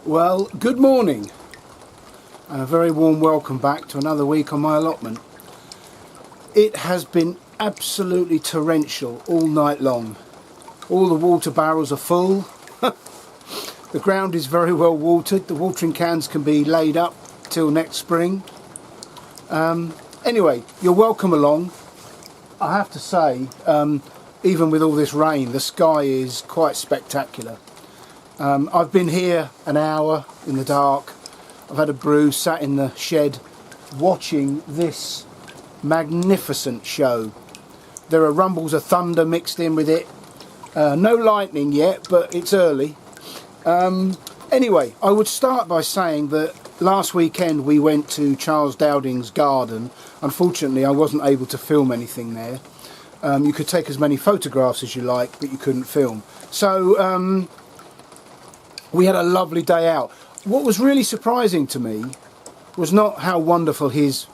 Well, good morning and a very warm welcome back to another week on my allotment. It has been absolutely torrential all night long. All the water barrels are full. The ground is very well watered. The watering cans can be laid up till next spring. Anyway, you're welcome along. I have to say, even with all this rain, the sky is quite spectacular. I've been here an hour in the dark. I've had a brew, sat in the shed watching this magnificent show. There are rumbles of thunder mixed in with it. No lightning yet, but it's early. Anyway, I would start by saying that last weekend we went to Charles Dowding's garden. Unfortunately, I wasn't able to film anything there. You could take as many photographs as you like, but you couldn't film. So we had a lovely day out. What was really surprising to me was not how wonderful his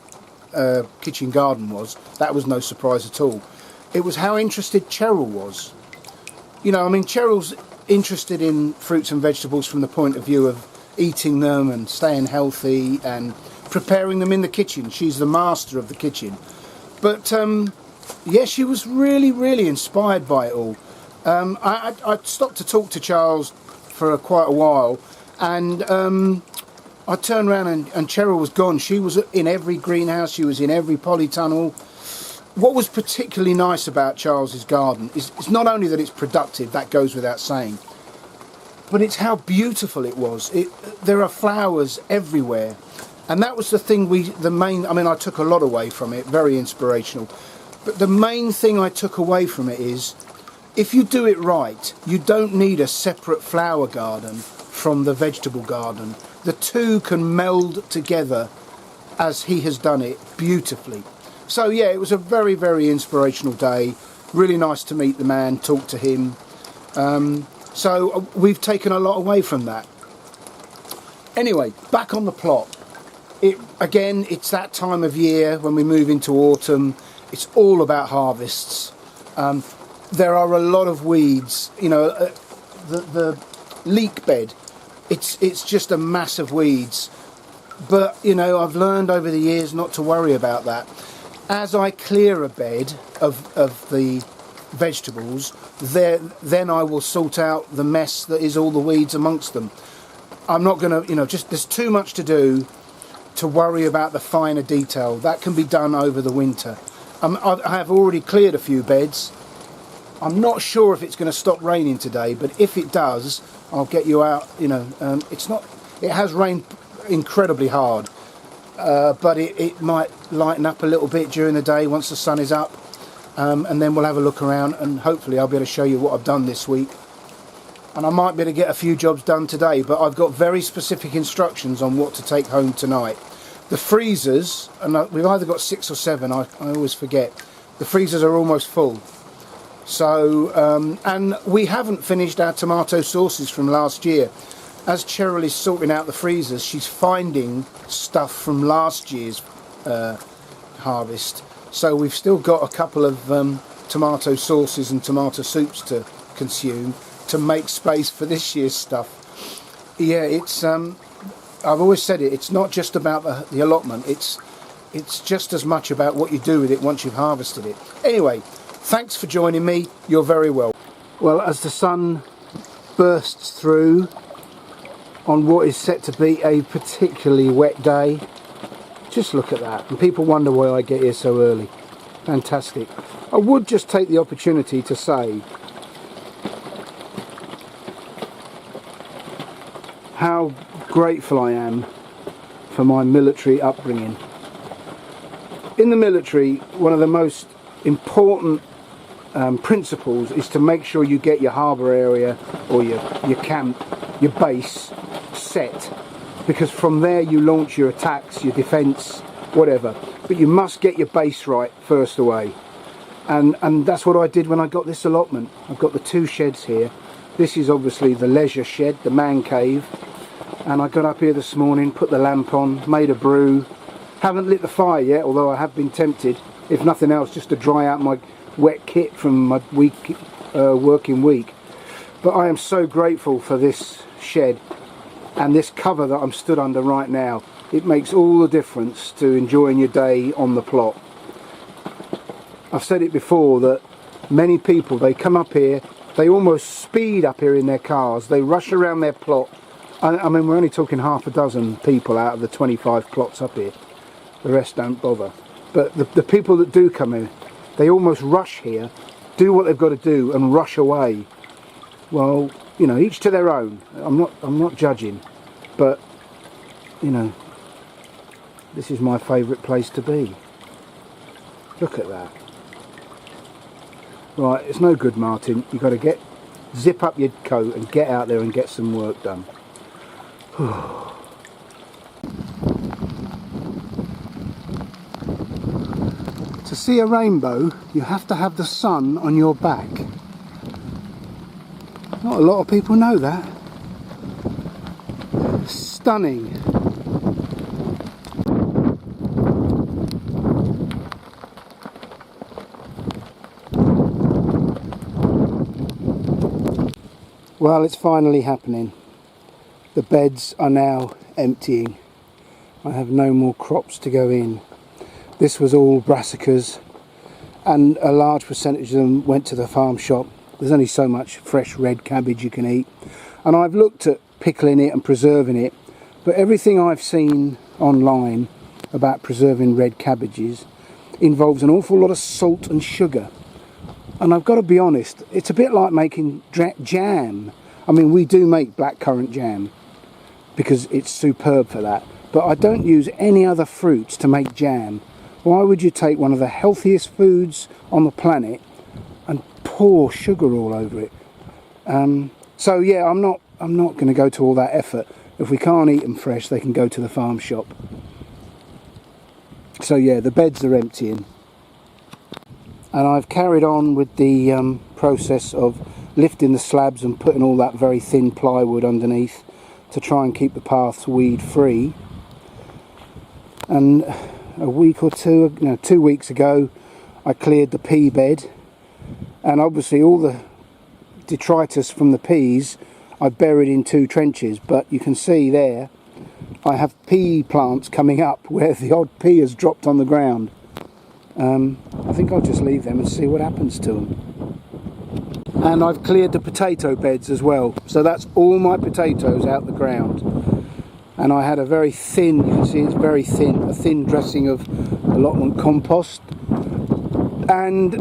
kitchen garden was. That was no surprise at all. It was how interested Cheryl was. You know, I mean, Cheryl's interested in fruits and vegetables from the point of view of eating them and staying healthy and preparing them in the kitchen. She's the master of the kitchen. But yeah, she was really inspired by it all. I stopped to talk to Charles for quite a while, and I turned around and Cheryl was gone. She was in every greenhouse, she was in every polytunnel. What was particularly nice about Charles's garden is it's not only that it's productive, that goes without saying, but it's how beautiful it was. There are flowers everywhere, and that was the thing. I mean, I took a lot away from it, very inspirational, but the main thing I took away from it is, if you do it right, you don't need a separate flower garden from the vegetable garden. The two can meld together as he has done it beautifully. So yeah, it was a very inspirational day. Really nice to meet the man, talk to him. So we've taken a lot away from that. Anyway, back on the plot. Again, it's that time of year when we move into autumn. It's all about harvests. There are a lot of weeds. You know, the leek bed, it's just a mass of weeds. But, you know, I've learned over the years not to worry about that. As I clear a bed of the vegetables, then I will sort out the mess that is all the weeds amongst them. I'm not going to, you know, there's too much to do to worry about the finer detail. That can be done over the winter. I have already cleared a few beds. I'm not sure if it's going to stop raining today, but if it does, I'll get you out. You know, it has rained incredibly hard, but it might lighten up a little bit during the day once the sun is up, and then we'll have a look around, and hopefully I'll be able to show you what I've done this week. And I might be able to get a few jobs done today, but I've got very specific instructions on what to take home tonight. The freezers, and we've either got 6 or 7, I always forget. The freezers are almost full. So, and we haven't finished our tomato sauces from last year. As Cheryl is sorting out the freezers, she's finding stuff from last year's harvest. So we've still got a couple of tomato sauces and tomato soups to consume to make space for this year's stuff. Yeah, it's I've always said it's not just about the allotment. It's just as much about what you do with it once you've harvested it. Anyway, thanks for joining me. You're very welcome. Well, as the sun bursts through on what is set to be a particularly wet day, just look at that. And people wonder why I get here so early. Fantastic. I would just take the opportunity to say how grateful I am for my military upbringing. In the military, one of the most important principles is to make sure you get your harbour area or your camp, your base set, because from there you launch your attacks, your defence, whatever. But you must get your base right first away, and that's what I did when I got this allotment. I've got the 2 sheds here. This is obviously the leisure shed, the man cave, and I got up here this morning, put the lamp on, made a brew. Haven't lit the fire yet, although I have been tempted, if nothing else, just to dry out my wet kit from my working week. But I am so grateful for this shed. and this cover that I'm stood under right now, it makes all the difference to enjoying your day on the plot. I've said it before that many people, they come up here, they almost speed up here in their cars, they rush around their plot. I mean, we're only talking half a dozen people out of the 25 plots up here. The rest don't bother. But the people that do come in, they almost rush here, do what they've got to do and rush away. Well, you know, each to their own. I'm not judging, but you know, this is my favourite place to be. Look at that. Right, it's no good, Martin. You've got to zip up your coat and get out there and get some work done. To see a rainbow, you have to have the sun on your back. Not a lot of people know that. Stunning. Well, it's finally happening. The beds are now emptying. I have no more crops to go in. This was all brassicas, and a large percentage of them went to the farm shop. There's only so much fresh red cabbage you can eat, and I've looked at pickling it and preserving it, but everything I've seen online about preserving red cabbages involves an awful lot of salt and sugar. And I've got to be honest, it's a bit like making jam. I mean, we do make blackcurrant jam because it's superb for that, but I don't use any other fruits to make jam. Why would you take one of the healthiest foods on the planet and pour sugar all over it? So yeah, I'm not going to go to all that effort. If we can't eat them fresh, they can go to the farm shop. So yeah, the beds are emptying. And I've carried on with the process of lifting the slabs and putting all that very thin plywood underneath to try and keep the paths weed free. And a week or two, 2 weeks ago, I cleared the pea bed, and obviously all the detritus from the peas I buried in 2 trenches, but you can see there I have pea plants coming up where the odd pea has dropped on the ground. I think I'll just leave them and see what happens to them. And I've cleared the potato beds as well, so that's all my potatoes out the ground. And I had a very thin, you can see it's very thin, a thin dressing of allotment compost. And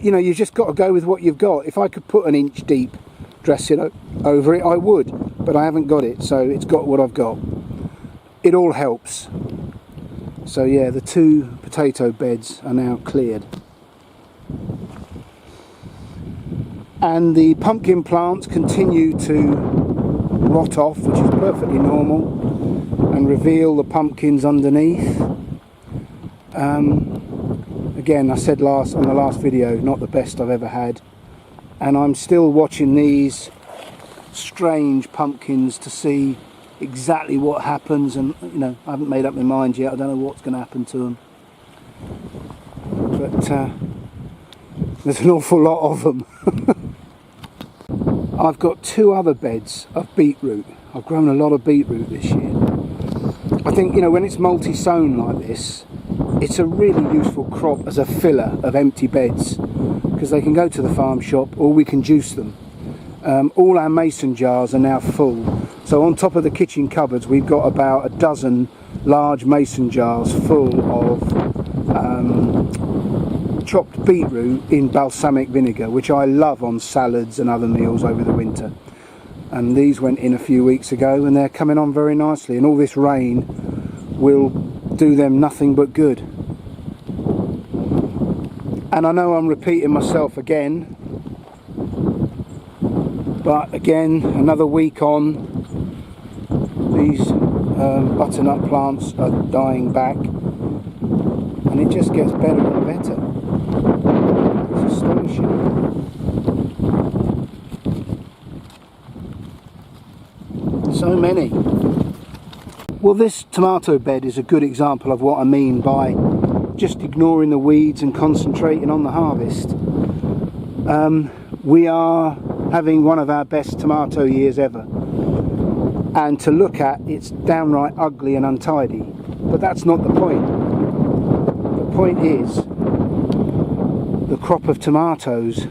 you know, you've just got to go with what you've got. If I could put an inch deep dressing over it, I would, but I haven't got it, so it's got what I've got. It all helps. So yeah, the 2 potato beds are now cleared. And the pumpkin plants continue to rot off, which is perfectly normal, and reveal the pumpkins underneath. Again, I said on the last video, not the best I've ever had, and I'm still watching these strange pumpkins to see exactly what happens, and you know, I haven't made up my mind yet. I don't know what's going to happen to them, but there's an awful lot of them. I've got 2 other beds of beetroot. I've grown a lot of beetroot this year. I think, you know, when it's multi-sown like this, it's a really useful crop as a filler of empty beds, because they can go to the farm shop or we can juice them. All our mason jars are now full, so on top of the kitchen cupboards we've got about a dozen large mason jars full of chopped beetroot in balsamic vinegar, which I love on salads and other meals over the winter. And these went in a few weeks ago, and they're coming on very nicely, and all this rain will do them nothing but good. And I know I'm repeating myself again, but again, another week on, these butternut plants are dying back, and it just gets better and better. It's astonishing. So many. Well, this tomato bed is a good example of what I mean by just ignoring the weeds and concentrating on the harvest. We are having one of our best tomato years ever, and to look at it's downright ugly and untidy, but that's not the point. The point is the crop of tomatoes.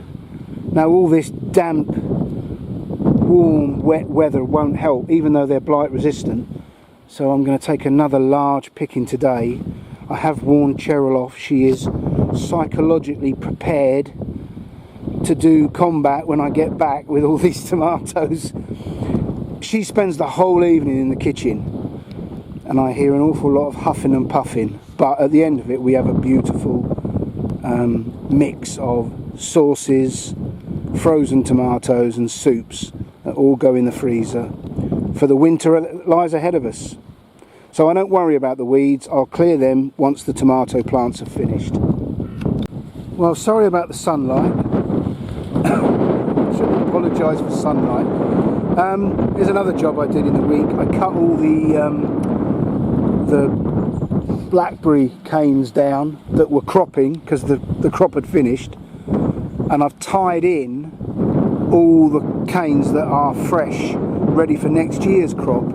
Now all this damp, warm, wet weather won't help, even though they're blight resistant, so I'm going to take another large picking today. I have warned Cheryl off. She is psychologically prepared to do combat when I get back with all these tomatoes. She spends the whole evening in the kitchen and I hear an awful lot of huffing and puffing, but at the end of it we have a beautiful mix of sauces, frozen tomatoes and soups that all go in the freezer for the winter that lies ahead of us. So I don't worry about the weeds. I'll clear them once the tomato plants are finished. Well, sorry about the sunlight. Should apologise for sunlight. Here's another job I did in the week. I cut all the blackberry canes down that were cropping because the crop had finished, and I've tied in all the canes that are fresh, ready for next year's crop.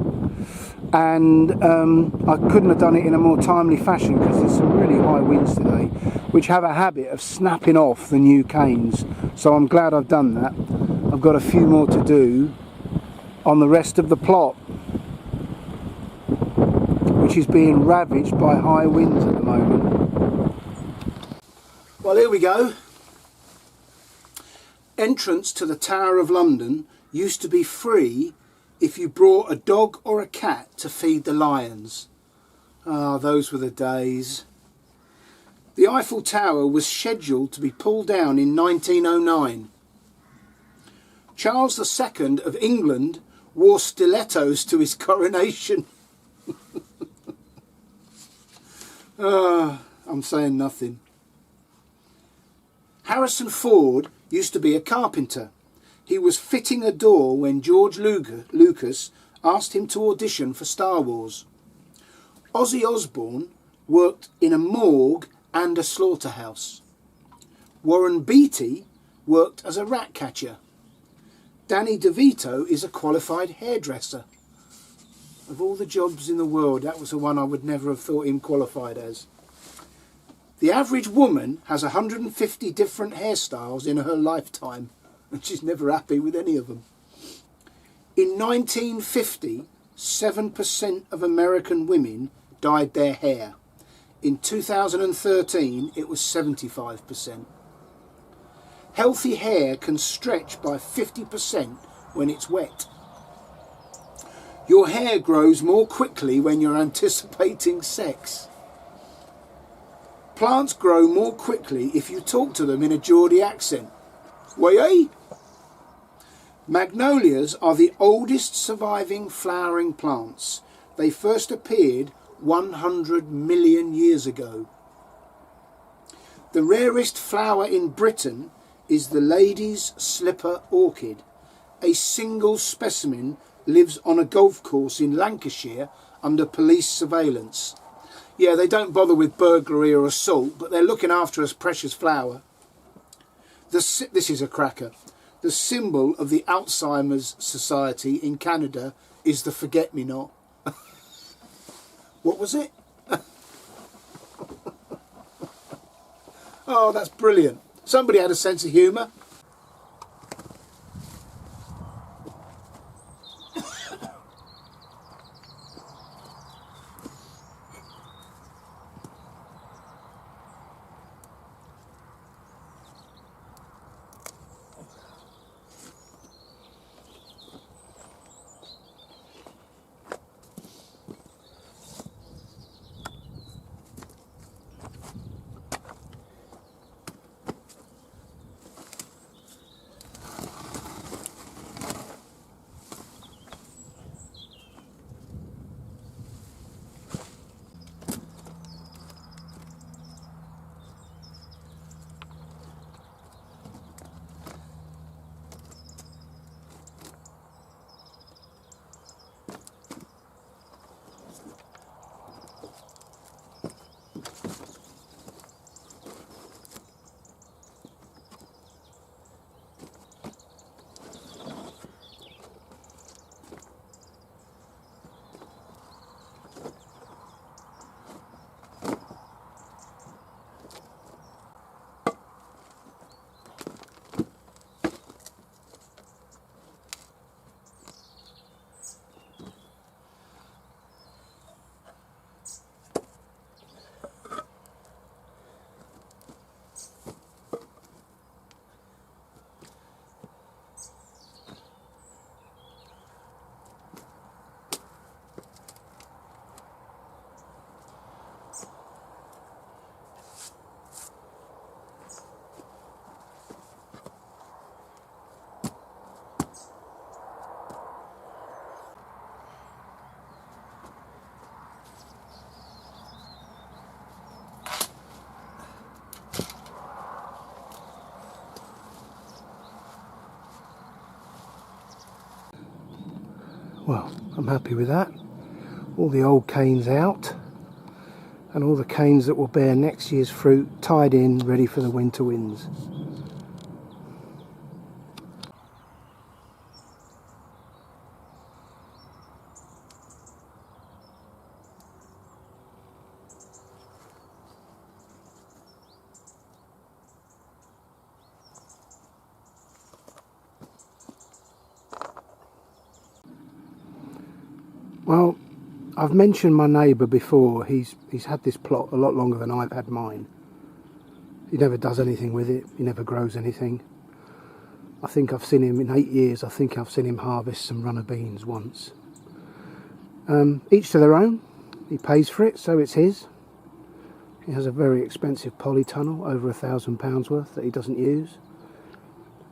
And I couldn't have done it in a more timely fashion because there's some really high winds today which have a habit of snapping off the new canes, so I'm glad I've done that. I've got a few more to do on the rest of the plot, which is being ravaged by high winds at the moment. Well, here we go. Entrance to the Tower of London used to be free if you brought a dog or a cat to feed the lions. Ah, those were the days. The Eiffel Tower was scheduled to be pulled down in 1909. Charles II of England wore stilettos to his coronation. I'm saying nothing. Harrison Ford used to be a carpenter. He was fitting a door when George Lucas asked him to audition for Star Wars. Ozzy Osbourne worked in a morgue and a slaughterhouse. Warren Beatty worked as a rat catcher. Danny DeVito is a qualified hairdresser. Of all the jobs in the world, that was the one I would never have thought him qualified as. The average woman has 150 different hairstyles in her lifetime, and she's never happy with any of them. In 1950, 7% of American women dyed their hair. In 2013, it was 75%. Healthy hair can stretch by 50% when it's wet. Your hair grows more quickly when you're anticipating sex. Plants grow more quickly if you talk to them in a Geordie accent. Way. Magnolias are the oldest surviving flowering plants. They first appeared 100 million years ago. The rarest flower in Britain is the lady's slipper orchid. A single specimen lives on a golf course in Lancashire under police surveillance. Yeah, they don't bother with burglary or assault, but they're looking after us precious flower. This is a cracker. The symbol of the Alzheimer's Society in Canada is the forget-me-not. What was it? Oh, that's brilliant. Somebody had a sense of humour. Well, I'm happy with that. All the old canes out, and all the canes that will bear next year's fruit tied in, ready for the winter winds. Well, I've mentioned my neighbour before. He's had this plot a lot longer than I've had mine. He never does anything with it. He never grows anything. I think I've seen him in 8 years. I think I've seen him harvest some runner beans once. Each to their own. He pays for it, so it's his. He has a very expensive polytunnel, over £1,000 worth, that he doesn't use.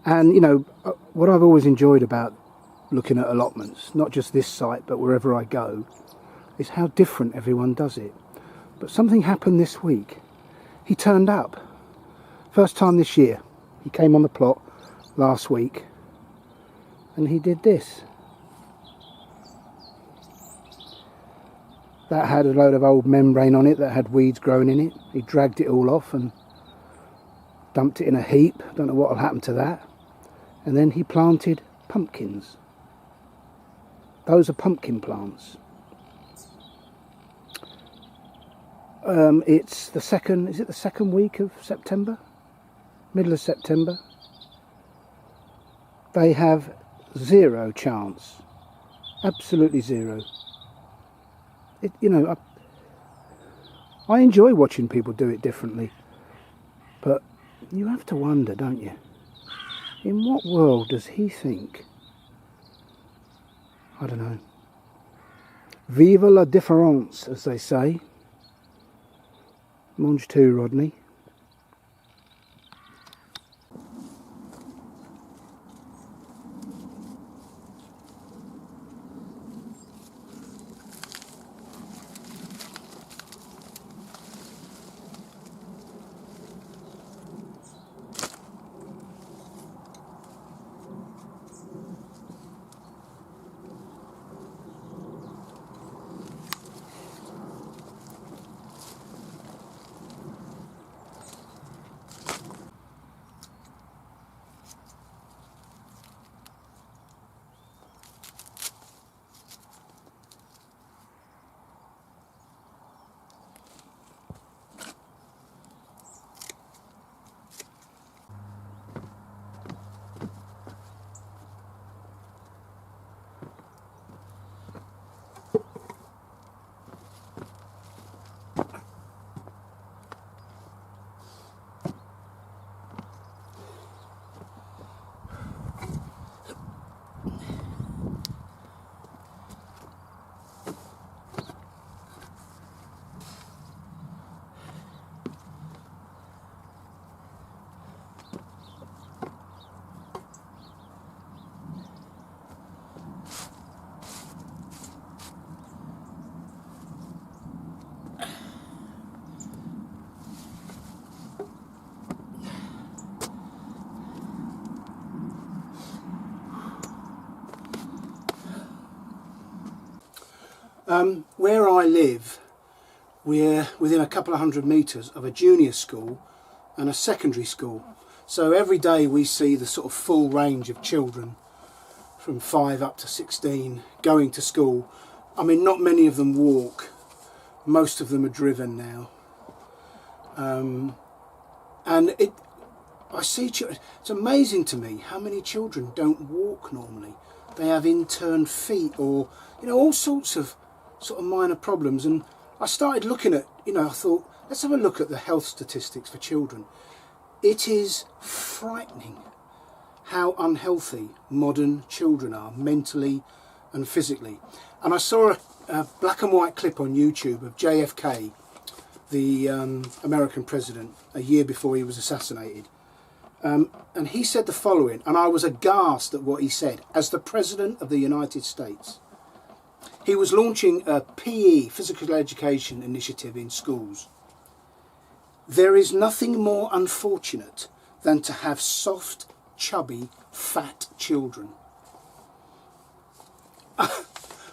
And you know, what I've always enjoyed about looking at allotments, not just this site but wherever I go, is how different everyone does it. But something happened this week. He turned up. First time this year. He came on the plot last week and he did this. That had a load of old membrane on it that had weeds growing in it. He dragged it all off and dumped it in a heap. Don't know what will happen to that. And then he planted pumpkins. Those are pumpkin plants. It's the second, is it the second week of September? Middle of September. They have zero chance. Absolutely zero. You know, I enjoy watching people do it differently. But you have to wonder, don't you? In what world does he think? I don't know. Vive la différence, as they say. Mange tu, Rodney. Where I live, we're within a couple of 100 metres of a junior school and a secondary school. So every day we see the sort of full range of children from 5 up to 16 going to school. I mean, not many of them walk. Most of them are driven now. And I see children. It's amazing to me how many children don't walk normally. They have inturned feet, or you know, all sorts of sort of minor problems. And I started looking at, you know, I thought, let's have a look at the health statistics for children. It is frightening how unhealthy modern children are, mentally and physically. And I saw a black and white clip on YouTube of JFK, the American president, a year before he was assassinated. And he said the following, and I was aghast at what he said. As the President of the United States, he was launching a PE, physical education initiative in schools. There is nothing more unfortunate than to have soft, chubby, fat children.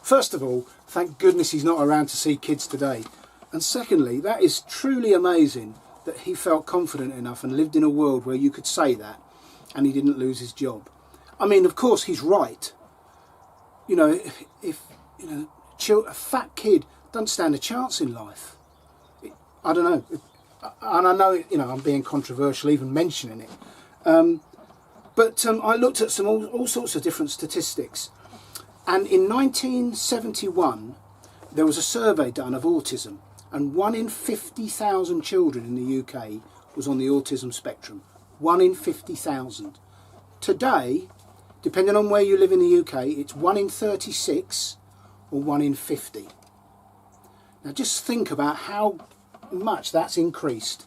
First of all, thank goodness he's not around to see kids today. And secondly, that is truly amazing that he felt confident enough and lived in a world where you could say that and he didn't lose his job. I mean, of course, he's right. You know, if you know, a fat kid doesn't stand a chance in life. I don't know. And I know, you know, I'm being controversial even mentioning it. But I looked at all sorts of different statistics. And in 1971, there was a survey done of autism. And 1 in 50,000 children in the UK was on the autism spectrum. 1 in 50,000. Today, depending on where you live in the UK, it's 1 in 36 or 1 in 50. Now just think about how much that's increased.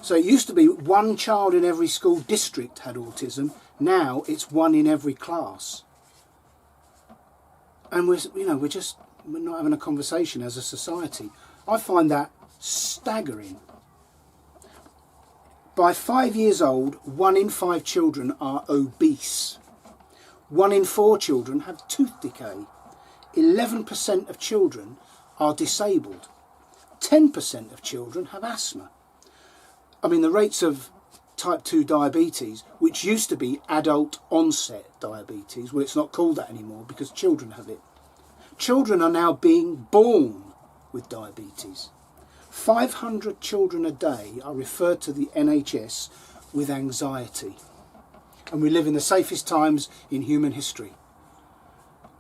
So it used to be 1 child in every school district had autism. Now it's 1 in every class. And we're not having a conversation as a society. I find that staggering. By 5 years old, 1 in 5 children are obese. 1 in 4 children have tooth decay. 11% of children are disabled. 10% of children have asthma. I mean, the rates of type 2 diabetes, which used to be adult onset diabetes, well, it's not called that anymore because children have it. Children are now being born with diabetes. 500 children a day are referred to the NHS with anxiety. And we live in the safest times in human history.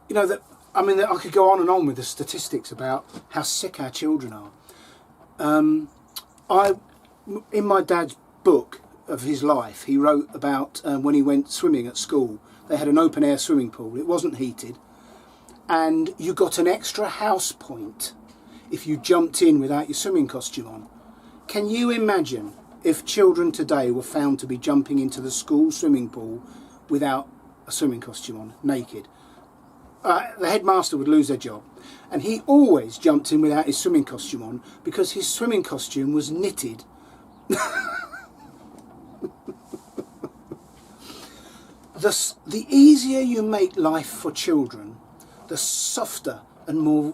You know, I could go on and on with the statistics about how sick our children are. In my dad's book of his life, he wrote about when he went swimming at school. They had an open air swimming pool. It wasn't heated. And you got an extra house point if you jumped in without your swimming costume on. Can you imagine if children today were found to be jumping into the school swimming pool without a swimming costume on, naked? The headmaster would lose their job. And he always jumped in without his swimming costume on because his swimming costume was knitted. The easier you make life for children, the softer and more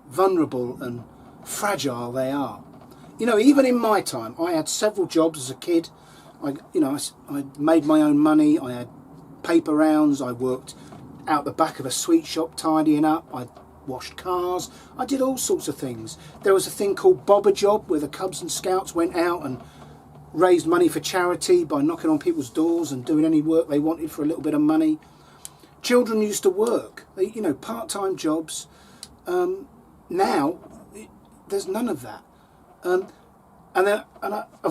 vulnerable and fragile they are. You know, even in my time, I had several jobs as a kid. I made my own money. I had paper rounds. I worked out the back of a sweet shop tidying up. I washed cars. I did all sorts of things. There was a thing called Bobber Job where the Cubs and Scouts went out and raised money for charity by knocking on people's doors and doing any work they wanted for a little bit of money. Children used to work, part-time jobs. Now, there's none of that. Of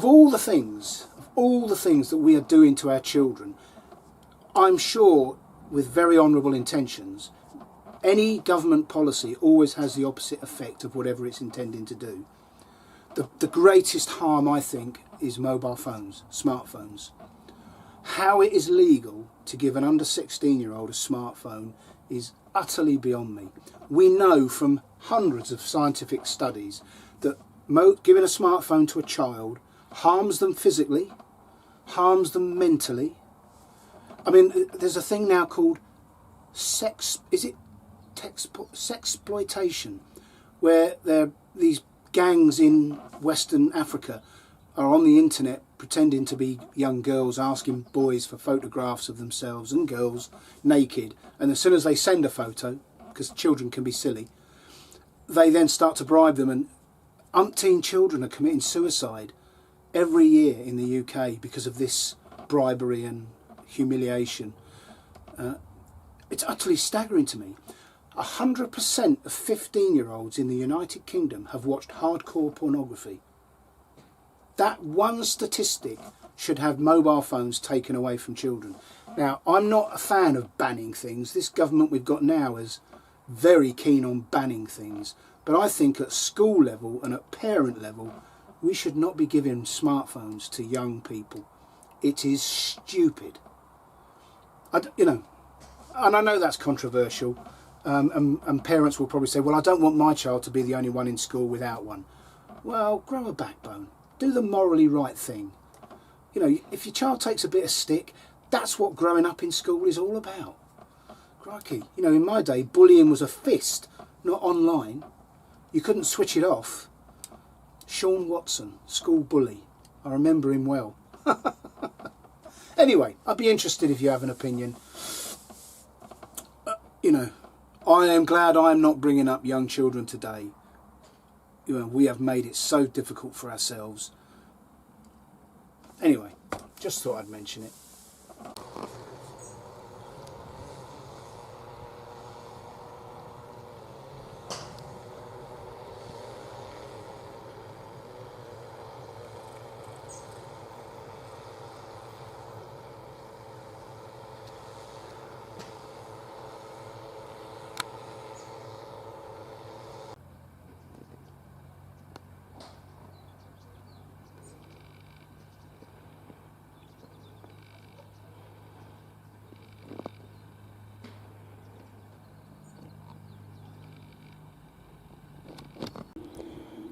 all the things that we are doing to our children, I'm sure with very honourable intentions, any government policy always has the opposite effect of whatever it's intending to do. The greatest harm, I think, is mobile phones, smartphones. How it is legal to give an under 16-year-old a smartphone is utterly beyond me. We know from hundreds of scientific studies that giving a smartphone to a child harms them physically, harms them mentally. I mean, there's a thing now called sexploitation, where these gangs in Western Africa are on the internet pretending to be young girls, asking boys for photographs of themselves and girls naked. And as soon as they send a photo, because children can be silly, they then start to bribe them, and umpteen children are committing suicide every year in the UK because of this bribery and humiliation. It's utterly staggering to me. 100% of 15-year-olds in the United Kingdom have watched hardcore pornography. That one statistic should have mobile phones taken away from children. Now, I'm not a fan of banning things. This government we've got now is very keen on banning things. But I think at school level and at parent level, we should not be giving smartphones to young people. It is stupid. And I know that's controversial. And parents will probably say, well, I don't want my child to be the only one in school without one. Well, grow a backbone. Do the morally right thing. You know, if your child takes a bit of stick, that's what growing up in school is all about. Crikey. You know, in my day, bullying was a fist, not online. You couldn't switch it off. Sean Watson, school bully. I remember him well. Anyway, I'd be interested if you have an opinion. You know, I am glad I'm not bringing up young children today. You know, we have made it so difficult for ourselves. Anyway, just thought I'd mention it.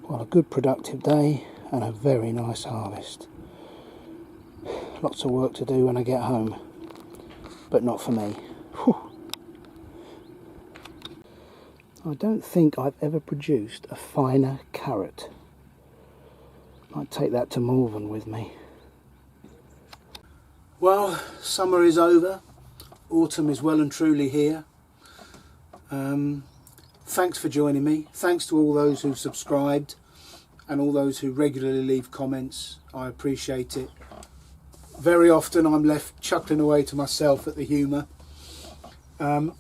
Well, a good productive day and a very nice harvest. Lots of work to do when I get home, but not for me. Whew. I don't think I've ever produced a finer carrot. I'd take that to Malvern with me. Well, summer is over. Autumn is well and truly here. Thanks for joining me. Thanks to all those who subscribed and all those who regularly leave comments. I appreciate it. Very often I'm left chuckling away to myself at the humour.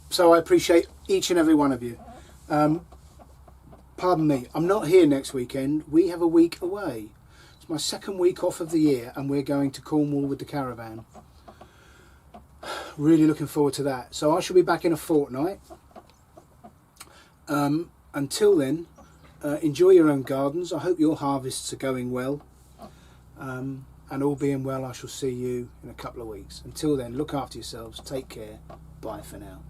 So I appreciate each and every one of you. Pardon me, I'm not here next weekend. We have a week away. It's my second week off of the year and we're going to Cornwall with the caravan. Really looking forward to that. So I shall be back in a fortnight. Until then, enjoy your own gardens. I hope your harvests are going well. And all being well, I shall see you in a couple of weeks. Until then, look after yourselves. Take care. Bye for now.